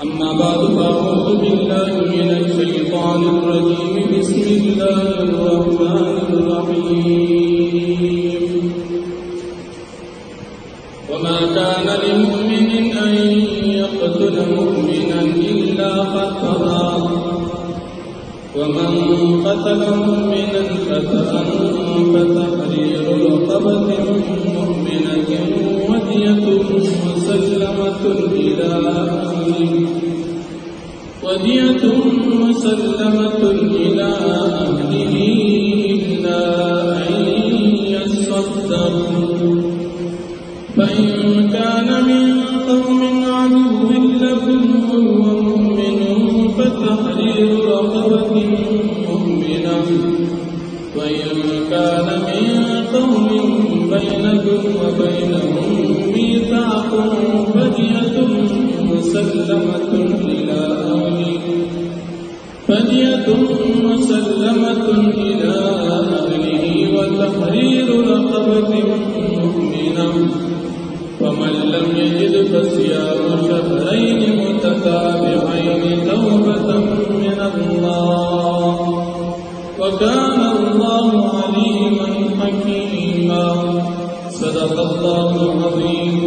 أما بعد فأعوذ بالله من الشيطان الرجيم بسم الله الرحمن الرحيم وما كان لمؤمن أن يقتل مؤمنا إلا خطأ ومن قتل مؤمنا خطأ فتحرير رقبة مؤمنة ودية مسلمة إلى أهله إلا أن يصدقوا فإن كان من قوم عدو لكم وهو مؤمن فتحرير رقبة مؤمنة وإن كان من قوم بينكم وبينهم ميثاق فدية مسلمة إلى أهله وتحرير رقبة مؤمنة فمن لم يجد فصيام شهرين متتابعين توبة من الله وكان الله عليما حكيما صدق الله العظيم.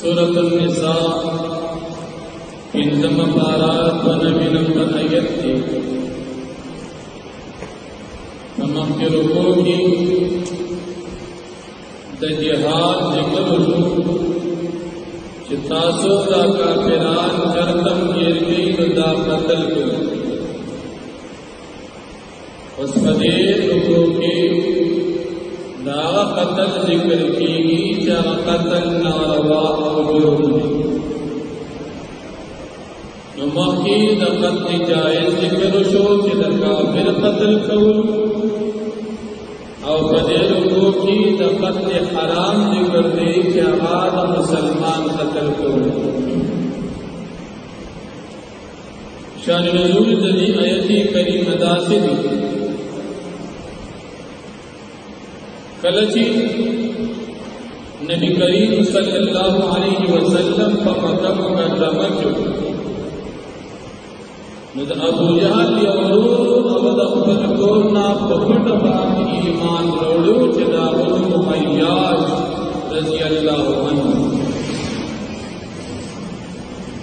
سورة النساء انزم بارات ونبي نمبر آیت کی نمخی رکو کی دا جہاد ذکر شو چی تاسو دا کافران چرتم گیرگی دا قتل کرو. اس فدیر رکو کی دا قتل ذکر کی چا قتل ناروا او جرم نمخی دا قتل جائز ذکر شو چی دا کافر قتل کرو او فدیر رکو کی دا قتل حرام ذکر دی چی آغا مسلمان قتل کرو. شان نزول دی آیتی کریم داسی دی کلچی نبی کریم صلی اللہ علیہ وسلم فمکہ مکرمہ جو ند ابو جہل یورو او د خپل کورنا په پټ باندې ایمان وروړو چې دا ابو حیاج رضی الله عنه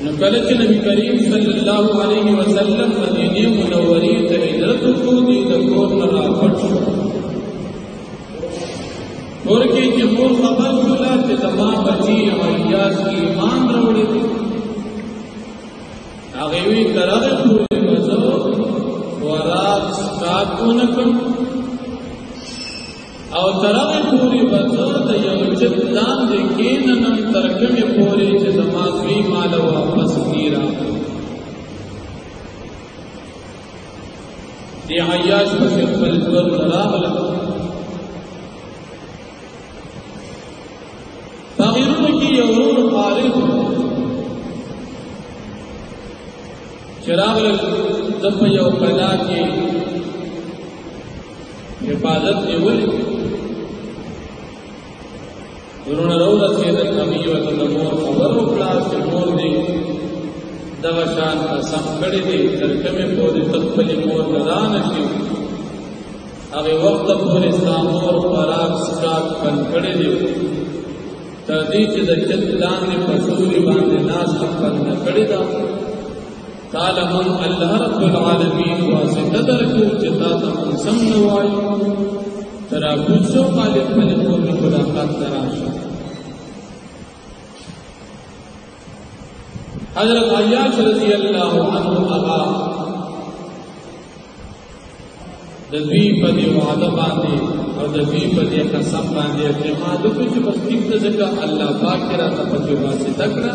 نو کله چې نبی کریم صلی الله علیه وسلم مدینه منوره ته هجرت وکړي د کورنا را پټ شو ورکی چې مور خبر شولا چې زما بچی حیاج کی ایمان وروړي هغه وی کرغه پورې وځو ورات ساتونکم او ترغه پورې وځو د یو چتان د کیننم ترکمه پورې چې زما وی مال واپس کیرا دی حیاج په خپل ور راغله تغیرونه کی یو ورور خالد چراغ دپ یو قلا کی حفاظت نیولی ورون رولت کے در نبی و تدمور خبر اکلاس کے مور دی دوشان قسم کڑی دی ترکمی پوری تقبلی مور ندانشی اگه وقت پوری سامور پراک سکاک پن کڑی دی تردی چی در چت لاندی پسوری باندی ناس پن کڑی دا قال من الله رب العالمين واسطه درکو چتا تم سم نوای ترا پوچھو خالق ملک کو ملاقات تراشه. حضرت عیاش رضی اللہ عنہ آغا دبی پدی وعده باندې او دبی پدی قسم باندې اعتماد وکړي چې بس ټیک ته ځکه الله پاک را ته په واسطه کړه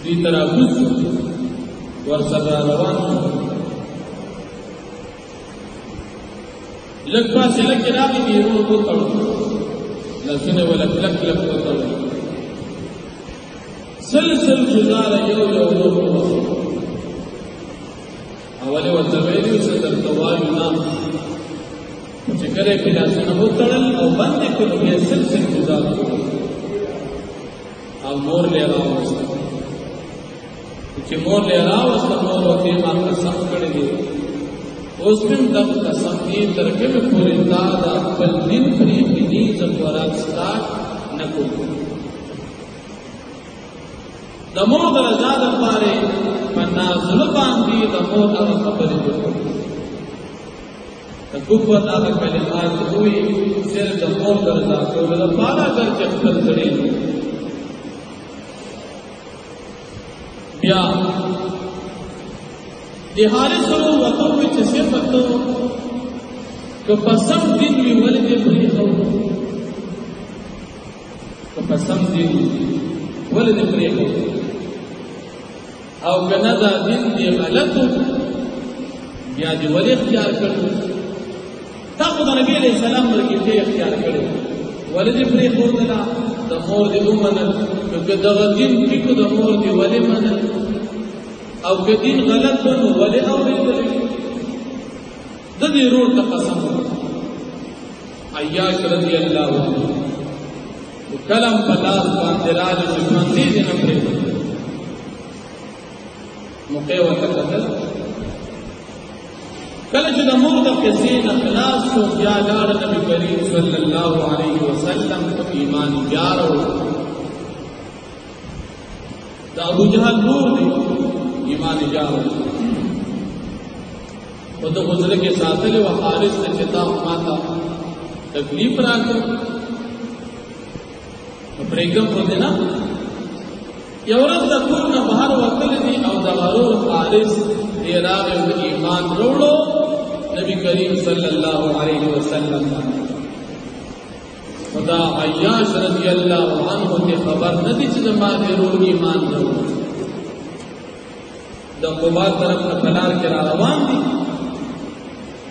دی طرح بسو ورسر روان لگ پاس لگ راقی بیرون کو تڑو لسنے ولک لک لک کو تڑو سلسل جزار یو یو دو اولی و زویلی و صدر دوائینا چې چکرے پلا سنبو تڑل او بندے کلو بیا سلسل گزار کو او مور لے راوستا چې مور لے راوستا مور وقتی ما قسم کڑی دی اس من دب قسم دی ترکم پوری دادا پل دن پری بدی زفورات ستاک نکو دمو درزاد پارے پنازل باندی دمو در خبری دکو تکوفت آغا کلمات ہوئی سر دمو درزاد کولو پارا کر چکتر کڑی بیا دی حارس رو وطو وچ صفتو کہ پسم دن وی ولد بری خو کہ پسم دن ولد بری خو او کندا دن دی غلطو بیا دی ولی اختیار کرو تا خود نبی علیہ السلام ورکی دی اختیار کرو ولد بری خو دلا دا مور دی اومنل کہ دغا دن کیکو دا مور دی ولی منل او که دین غلط بنو ولی اوریدلی د دې روح ته قسم عیاش رضی الله عنه کلم پلاس باندې راځي چې باندې دې نه پرې مقیوه کتل کله چې د مور د قصې نه خلاص شو بیا لاړ نبی کریم صلی الله علیه وسلم په ایمان جارو دا ابو جهل نور دی ایمان جارو وہ تو حضر کے ساتھ لے وہ حارث سے چتا ماتا تکلیف را کر پریگم ہو دینا یورت دا کورنا بہر وقل دی او دا غرور حارث دیراغ ایمان روڑو نبی کریم صلی اللہ علیہ وسلم خدا عیاش رضی اللہ عنہ کے خبر ندی چیز مانے روڑ ایمان روڑو دا قبا طرف نفلار کرا روان دی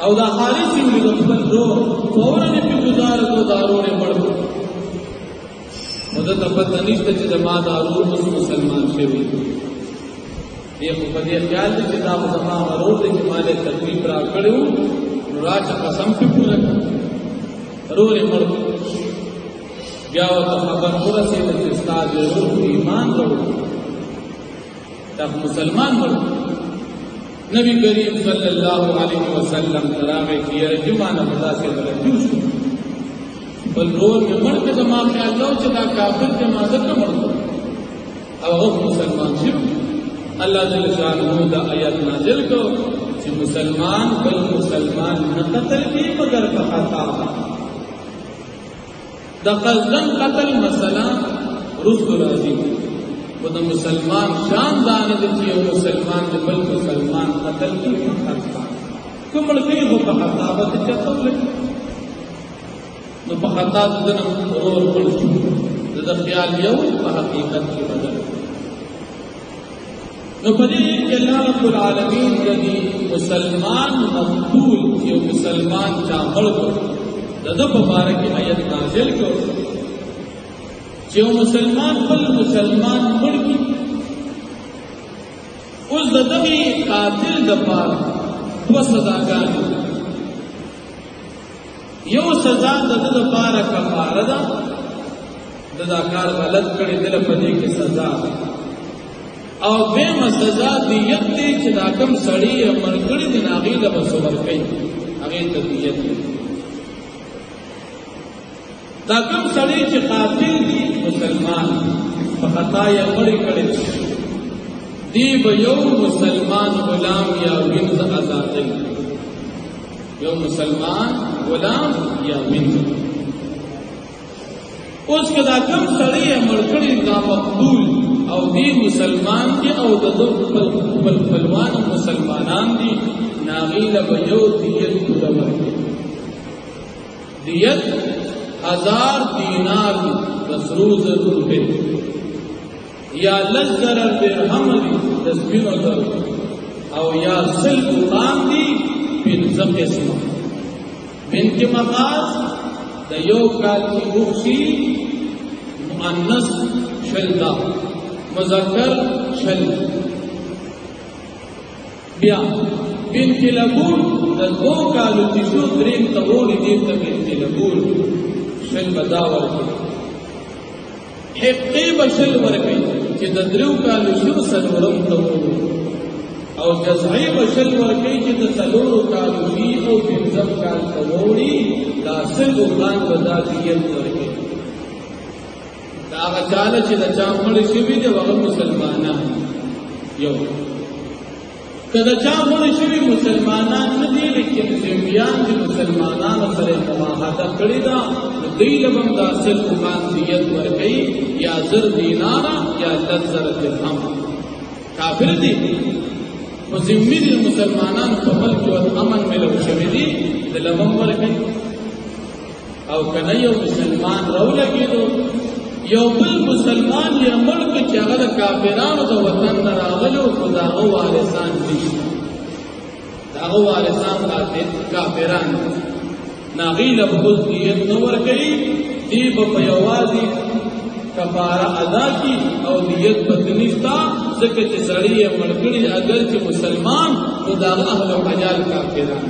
او دا حارثی ہوئی دخبر رو فورا پی گزار کو دارو نے بڑھ گو مدد پتہ نیشتا چی زمان دارو اس مسلمان شوی یہ خود یہ خیال دی چی دا زمان غرور دی چی مالے تقریب را کڑیو راچ قسم پی پورا کر رو نے بڑھ گو بیاو تا خبر پورا سی دی استاد رو ایمان رو تب مسلمان بڑھ نبی کریم صلی اللہ علیہ وسلم تراغے کی ارجمانہ خدا سے غلطیوش بل رور میں مڑ کے دماغ میں آجاؤ چلا کافر کے مادر کا مڑ دو او غف مسلمان شب اللہ جل شانہ دا آیت نازل کو کہ مسلمان بل مسلمان نہ قتل کی مگر بخطا دا قصدن قتل مسئلہ رسل راضی وہ دا مسلمان شان دانے دیتی ہے مسلمان دے بل مسلمان قتل کی مخطا کمڑ کئی ہو بخطا بات چاہتا لکھ نو بخطا دنم رور پڑ چکو دا خیال یو بحقیقت کی بدل نو پدی کہ اللہ رب العالمین یعنی مسلمان مقبول یہ مسلمان چاہمڑ کو دا مبارک آیت نازل کو جو مسلمان بل مسلمان مڑ کی اس ددغی قاتل دپار دو سزاگان یو سزا دد دپار کفار دا دداکار غلط کڑی دل پدی کی سزا او بیم سزا دیت دی چدا کم سڑی مرکڑی دن آغی لبا صبر کئی آغی تدیت دی دا کم سڑی چی قاتل دی مسلمان فخطای مڑی کڑی دی بیو مسلمان غلام یا ونز آزادی یو مسلمان غلام یا ونز اس کے دا کم سڑی مرکڑی دا مقبول او دی مسلمان کی او دا بلفلوان مسلمانان دی ناغیل بیو دیت کلمر کی دیت 1000 دینار دسروز روپے یا لزر درہم دی دسبینو در او یا سل قرآن دی پنزم اسم بن کے مقاص دا یو کال کی بخشی مؤنث شلدہ مذکر شل بیا بنت لبون د 2 کالو چې شو دریم ته وړي دې ته بنت لبون شل بدا ورکړي حقې بشل ورکړي چې د 3 کالو شو سلورم ته وړي او جزعی بشل ورکړي چې د 4 کالو شي او 5 کال ته وړي دا سلو خان ودا دیت ورکړي دا هغه چاله چې د چا مړ شي وي د هغه مسلمانان یو کله چا مړ شي مسلمانان نه دي لیکن ذمیان د مسلمانانو سره معاهده کړی دا دوی لبم دا سلو خان دیت ورکړي یا 1000 دینار یا 1000 درهم کافر دي و ذمي دي مسلمانان په ملک او امن ملو شوی دي د لبم ورکړي او کنه یو مسلمان راولګیدو یو بل مسلمان یا ملک چې هغه د کافرانو د وطن نه راغلو خو د هغه وارثان نشته د هغه وارثان کافران ناغي له خپل دیت نه ورکړي دی په یوازې کفاره ادا کی او دیت بدنيستا ځکه چې سړی یې مړکړي اگر چې مسلمان خو د اهل حجال کافران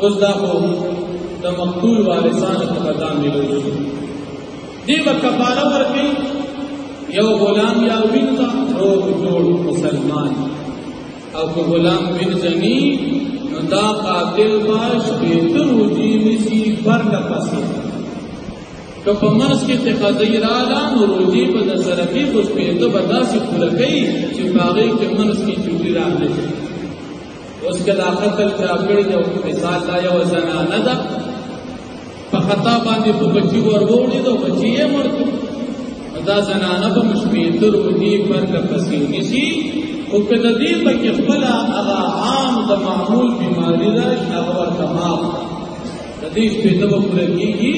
اوس دا خو د مقتول وارثانو ته بدام ملوي دی په کفاره ورکړي یو غلام یا وینځه روغ جوړ مسلمان او کو غلام وینځنی نو دا قاتل باش بهتر وږي نشي پر لپسې که په منځ کې تقاضی را نو روزي په نظر کې اوس په ته بداسي پوره کوي چې باغې کې منځ کې چوټي راغلي اوس کله قتل کافر یو مثال دا یو زنانه ده په خطا باندې په بچي ورغوړي دو بچي یې مرته دا زنانه په مشبيتر ودي پر لپسې نشي او کله دې په کې خپل هغه عام د معمول بیماری ده هغه ورتمام د دې په ته پوره کیږي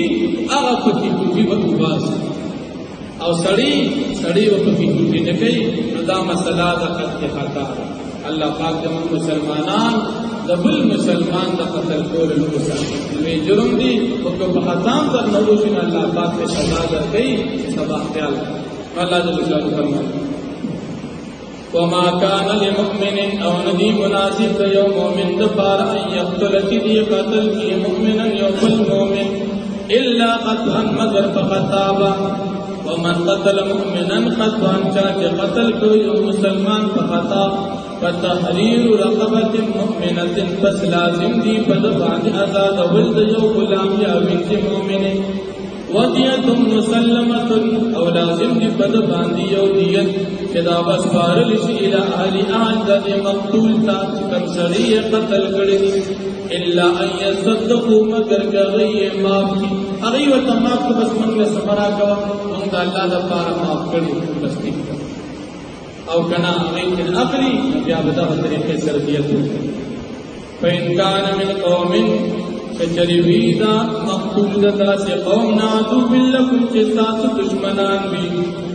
هغه په کې کوي په واس او سړی په کې کوي نه کوي دا مسله د قتل خطا الله پاک د مسلمانان د بل مسلمان د قتل کول وی جرم دی او په خطام در نه وشي الله پاک ته سزا درکړي سبا خیال الله دې بشارت فرمایي وما كان لمؤمن او ندي مناسب يوم مؤمن دفار ان يقتل كدي قتل كي مؤمنا يوم المؤمن الا قطعا مگر فقطابا ومن قتل مؤمنا خطأ چاہے قتل کو مسلمان فخطا فتحرير رقبة مؤمنة پس لازم دی پد بعد ازاد ولد یو غلام یا بنت مؤمن ودیت مسلمة او لازم دی پد باندې یو دیت کدا بس فارل شي الى اهل د مقتول تا کم سړی قتل کړي الا ان يصدقوا مگر کوي معاف کی هغه وته معاف بس موږ سمرا کا موږ الله د پاره معاف کړي بس ٹھیک او کنا غیتن اخری بیا بدغه طریقې سره دیت فإن كان من قوم فجريدا مقتول داسې قوم نعتو باللکم چې تاسو دشمنان وي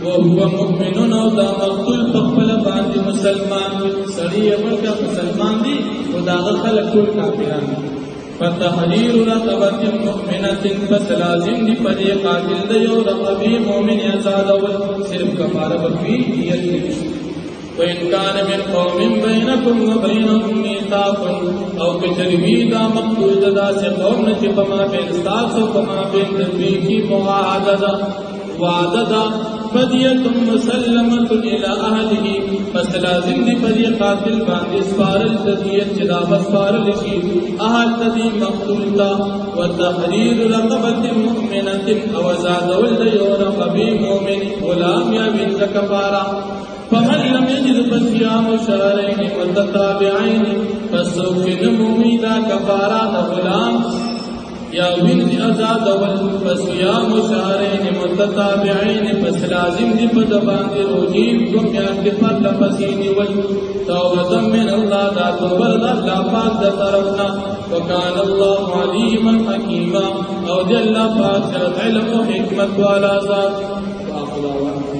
وهو مؤمن او دا مقتول خپل باندې مسلمان سړی ورته مسلمان دي خدای خلق ټول کافران فتحرير رقبة مؤمنة فسلازم دی پدی قاتل دیو رقبی مؤمن ازاد اول صرف کفاره بکوی دیت نشي وإن كان من قوم بينكم وبينهم ميثاق او کچری دا مقتول داسې قوم نه چې په ما بین تاسو په ما بین دوی کی معاهده وعده فدیه مسلمه الى اهله پس لازم دی پدی قاتل باندې سپارل دیت چې دا سپارل شي اهل تدی مقتول تا وتحرير رقبه مؤمنه او زاد ولد یو رقبی مؤمن غلام یا بنت کفاره فمن لم يجد فصيام شهرين متتابعين فسوف نمومي دا كفارة غلام یا بنت ازاد فصيام شهرين متتابعين پس لازم دی پد باندې روزي کوم یا استغفار لفظین ول توبه من الله دا توبه الله پاک د طرفنا وكان الله عليما حكيما او جل پاک علم او حکمت والا ذات واخلا